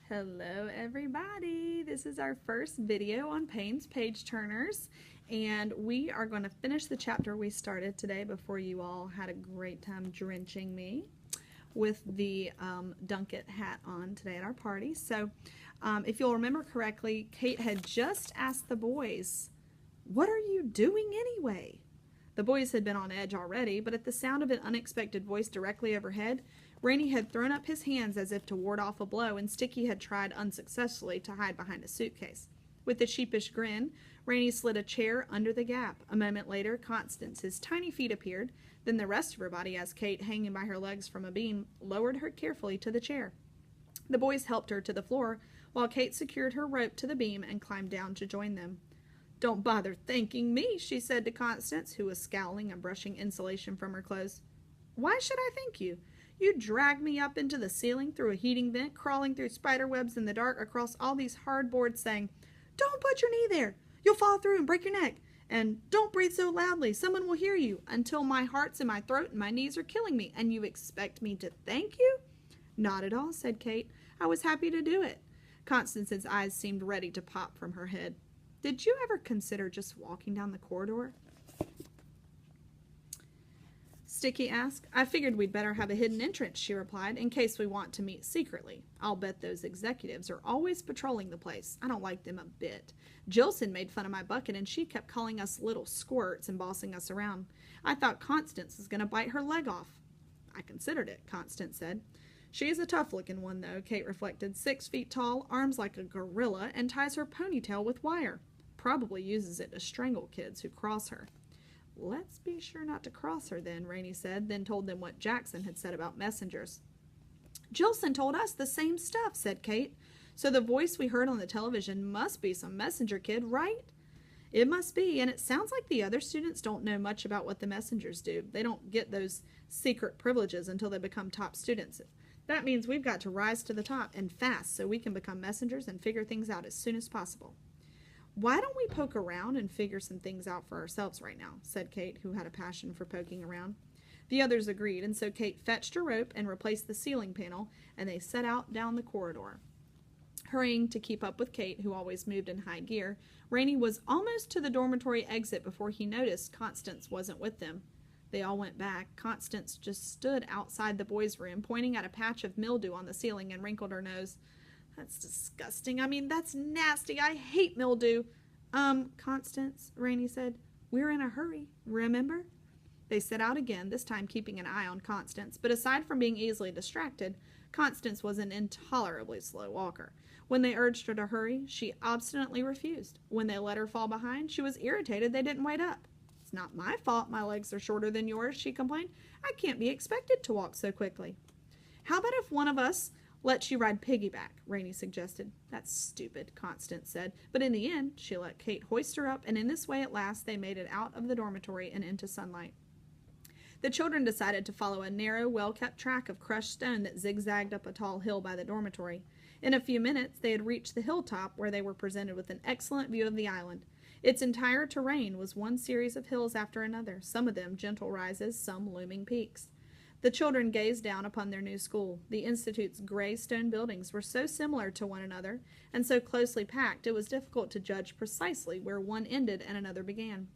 Hello everybody, this is our first video on Payne's Page Turners, and we are going to finish the chapter we started today before you all had a great time drenching me with the Dunkett hat on today at our party. So if you'll remember correctly, Kate had just asked the boys, "What are you doing anyway?" The boys had been on edge already, but at the sound of an unexpected voice directly overhead, Rainey had thrown up his hands as if to ward off a blow, and Sticky had tried unsuccessfully to hide behind a suitcase. With a sheepish grin, Rainey slid a chair under the gap. A moment later, Constance's tiny feet appeared, then the rest of her body as Kate, hanging by her legs from a beam, lowered her carefully to the chair. The boys helped her to the floor, while Kate secured her rope to the beam and climbed down to join them. "Don't bother thanking me," she said to Constance, who was scowling and brushing insulation from her clothes. "Why should I thank you? You dragged me up into the ceiling through a heating vent, crawling through spider webs in the dark across all these hard boards saying, 'Don't put your knee there. You'll fall through and break your neck.' And 'Don't breathe so loudly. Someone will hear you,' until my heart's in my throat and my knees are killing me. And you expect me to thank you?" "Not at all," said Kate. "I was happy to do it." Constance's eyes seemed ready to pop from her head. "Did you ever consider just walking down the corridor?" Sticky asked. "I figured we'd better have a hidden entrance," she replied, "in case we want to meet secretly. I'll bet those executives are always patrolling the place. I don't like them a bit. Jilson made fun of my bucket, and she kept calling us little squirts and bossing us around. I thought Constance was going to bite her leg off." "I considered it," Constance said. "She's a tough-looking one, though," Kate reflected. 6 feet tall, arms like a gorilla, and ties her ponytail with wire. Probably uses it to strangle kids who cross her." "Let's be sure not to cross her then," Rainey said, then told them what Jackson had said about messengers. "Jilson told us the same stuff," said Kate. "So the voice we heard on the television must be some messenger kid, right?" "It must be, and it sounds like the other students don't know much about what the messengers do. They don't get those secret privileges until they become top students. That means we've got to rise to the top, and fast, so we can become messengers and figure things out as soon as possible." "Why don't we poke around and figure some things out for ourselves right now?" said Kate, who had a passion for poking around. The others agreed, and so Kate fetched a rope and replaced the ceiling panel, and they set out down the corridor. Hurrying to keep up with Kate, who always moved in high gear, Rainey was almost to the dormitory exit before he noticed Constance wasn't with them. They all went back. Constance just stood outside the boys' room, pointing at a patch of mildew on the ceiling, and wrinkled her nose. "That's disgusting. I mean, that's nasty. I hate mildew." Constance," Rainey said, "we're in a hurry, remember?" They set out again, this time keeping an eye on Constance, but aside from being easily distracted, Constance was an intolerably slow walker. When they urged her to hurry, she obstinately refused. When they let her fall behind, she was irritated they didn't wait up. "It's not my fault my legs are shorter than yours," she complained. "I can't be expected to walk so quickly." "How about if one of us lets you ride piggyback?" Rainey suggested. "That's stupid," Constance said, but in the end she let Kate hoist her up, and in this way at last they made it out of the dormitory and into sunlight. The children decided to follow a narrow, well-kept track of crushed stone that zigzagged up a tall hill by the dormitory. In a few minutes they had reached the hilltop, where they were presented with an excellent view of the island. Its entire terrain was one series of hills after another, some of them gentle rises, some looming peaks. The children gazed down upon their new school. The Institute's gray stone buildings were so similar to one another and so closely packed it was difficult to judge precisely where one ended and another began.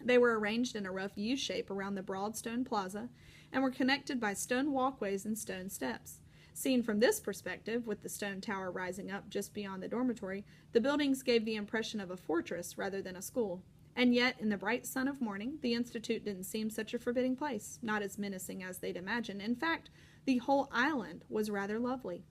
They were arranged in a rough U shape around the broad stone plaza and were connected by stone walkways and stone steps. Seen from this perspective, with the stone tower rising up just beyond the dormitory, the buildings gave the impression of a fortress rather than a school. And yet, in the bright sun of morning, the Institute didn't seem such a forbidding place, not as menacing as they'd imagined. In fact, the whole island was rather lovely.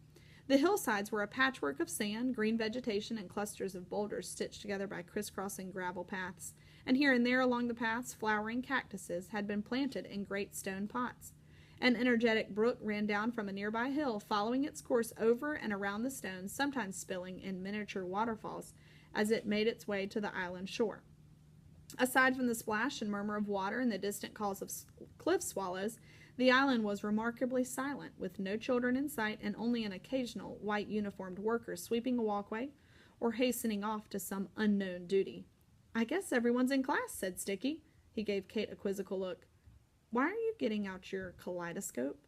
The hillsides were a patchwork of sand, green vegetation, and clusters of boulders stitched together by crisscrossing gravel paths. And here and there along the paths, flowering cactuses had been planted in great stone pots. An energetic brook ran down from a nearby hill, following its course over and around the stones, sometimes spilling in miniature waterfalls as it made its way to the island shore. Aside from the splash and murmur of water and the distant calls of cliff swallows, the island was remarkably silent, with no children in sight and only an occasional white uniformed worker sweeping a walkway or hastening off to some unknown duty. "I guess everyone's in class," said Sticky. He gave Kate a quizzical look. "Why are you getting out your kaleidoscope?"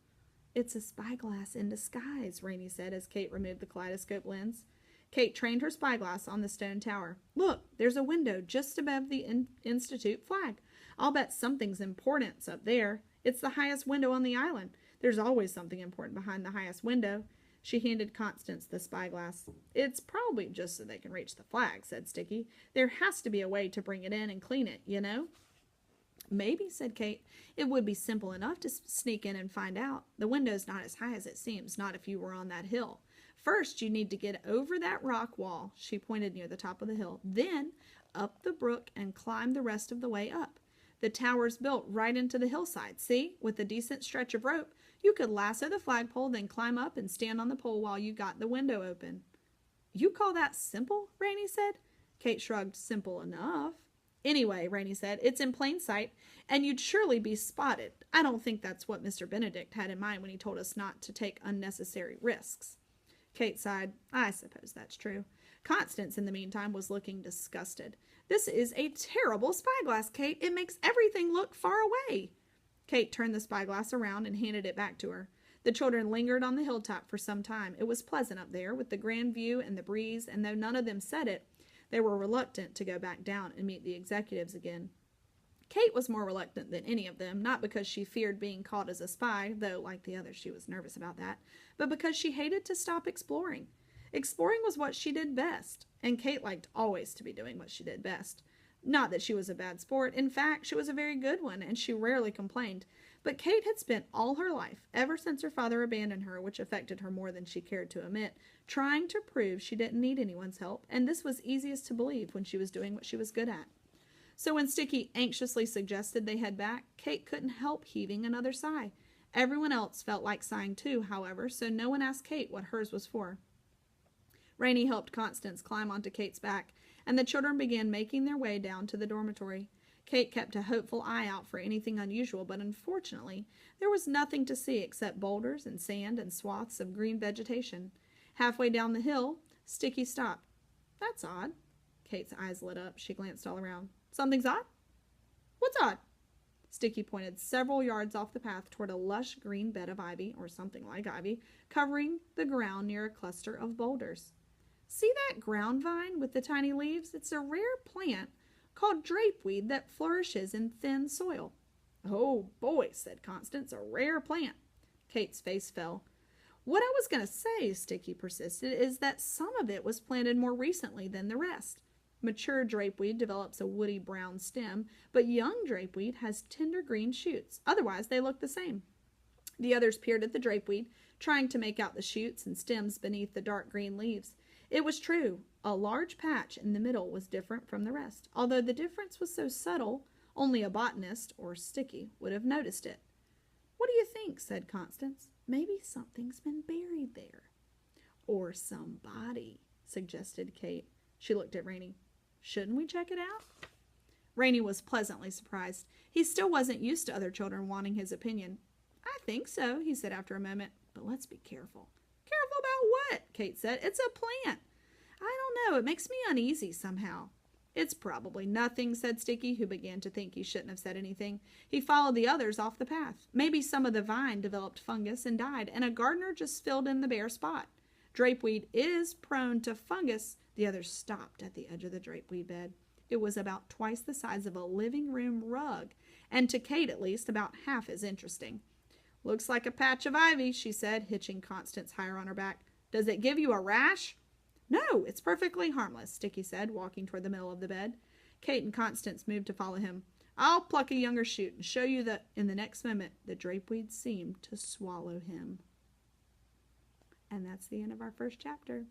It's a spyglass in disguise, Rainey said as Kate removed the kaleidoscope lens. Kate trained her spyglass on the stone tower. Look, there's a window just above the Institute flag. I'll bet something's important up there. It's the highest window on the island. There's always something important behind the highest window. She handed Constance the spyglass. It's probably just so they can reach the flag, said Sticky. There has to be a way to bring it in and clean it, you know? Maybe, said Kate. It would be simple enough to sneak in and find out. The window's not as high as it seems, not if you were on that hill. First, you need to get over that rock wall, she pointed near the top of the hill, then up the brook and climb the rest of the way up. The tower's built right into the hillside. See, with a decent stretch of rope, you could lasso the flagpole, then climb up and stand on the pole while you got the window open. You call that simple? Rainey said. Kate shrugged. Simple enough. Anyway, Rainey said, it's in plain sight, and you'd surely be spotted. I don't think that's what Mr. Benedict had in mind when he told us not to take unnecessary risks. Kate sighed. I suppose that's true. Constance, in the meantime, was looking disgusted. This is a terrible spyglass, Kate. It makes everything look far away. Kate turned the spyglass around and handed it back to her. The children lingered on the hilltop for some time. It was pleasant up there, with the grand view and the breeze, and though none of them said it, they were reluctant to go back down and meet the executives again. Kate was more reluctant than any of them, not because she feared being caught as a spy, though, like the others, she was nervous about that, but because she hated to stop exploring. Exploring was what she did best, and Kate liked always to be doing what she did best. Not that she was a bad sport. In fact, she was a very good one, and she rarely complained. But Kate had spent all her life, ever since her father abandoned her, which affected her more than she cared to admit, trying to prove she didn't need anyone's help, and this was easiest to believe when she was doing what she was good at. So when Sticky anxiously suggested they head back, Kate couldn't help heaving another sigh. Everyone else felt like sighing too, however, so no one asked Kate what hers was for. Rainey helped Constance climb onto Kate's back, and the children began making their way down to the dormitory. Kate kept a hopeful eye out for anything unusual, but unfortunately, there was nothing to see except boulders and sand and swaths of green vegetation. Halfway down the hill, Sticky stopped. That's odd. Kate's eyes lit up. She glanced all around. Something's odd? What's odd? Sticky pointed several yards off the path toward a lush green bed of ivy, or something like ivy, covering the ground near a cluster of boulders. See that ground vine with the tiny leaves? It's a rare plant called drapeweed that flourishes in thin soil. Oh, boy, said Constance, a rare plant. Kate's face fell. What I was going to say, Sticky persisted, is that some of it was planted more recently than the rest. Mature drapeweed develops a woody brown stem, but young drapeweed has tender green shoots. Otherwise, they look the same. The others peered at the drapeweed, trying to make out the shoots and stems beneath the dark green leaves. It was true. A large patch in the middle was different from the rest, although the difference was so subtle, only a botanist, or Sticky, would have noticed it. What do you think? Said Constance. Maybe something's been buried there. Or somebody, suggested Kate. She looked at Rainey. Shouldn't we check it out? Rainey was pleasantly surprised. He still wasn't used to other children wanting his opinion. I think so, he said after a moment, but let's be careful. Careful about what? Kate said. It's a plant. I don't know. It makes me uneasy somehow. It's probably nothing, said Sticky, who began to think he shouldn't have said anything. He followed the others off the path. Maybe some of the vine developed fungus and died, and a gardener just filled in the bare spot. Drapeweed is prone to fungus. The others stopped at the edge of the drapeweed bed. It was about twice the size of a living room rug, and to Kate at least about half as interesting. Looks like a patch of ivy, she said, hitching Constance higher on her back. Does it give you a rash? No, it's perfectly harmless, Sticky said, walking toward the middle of the bed. Kate and Constance moved to follow him. I'll pluck a younger shoot and show you that in the next moment the drapeweed seemed to swallow him. And that's the end of our first chapter.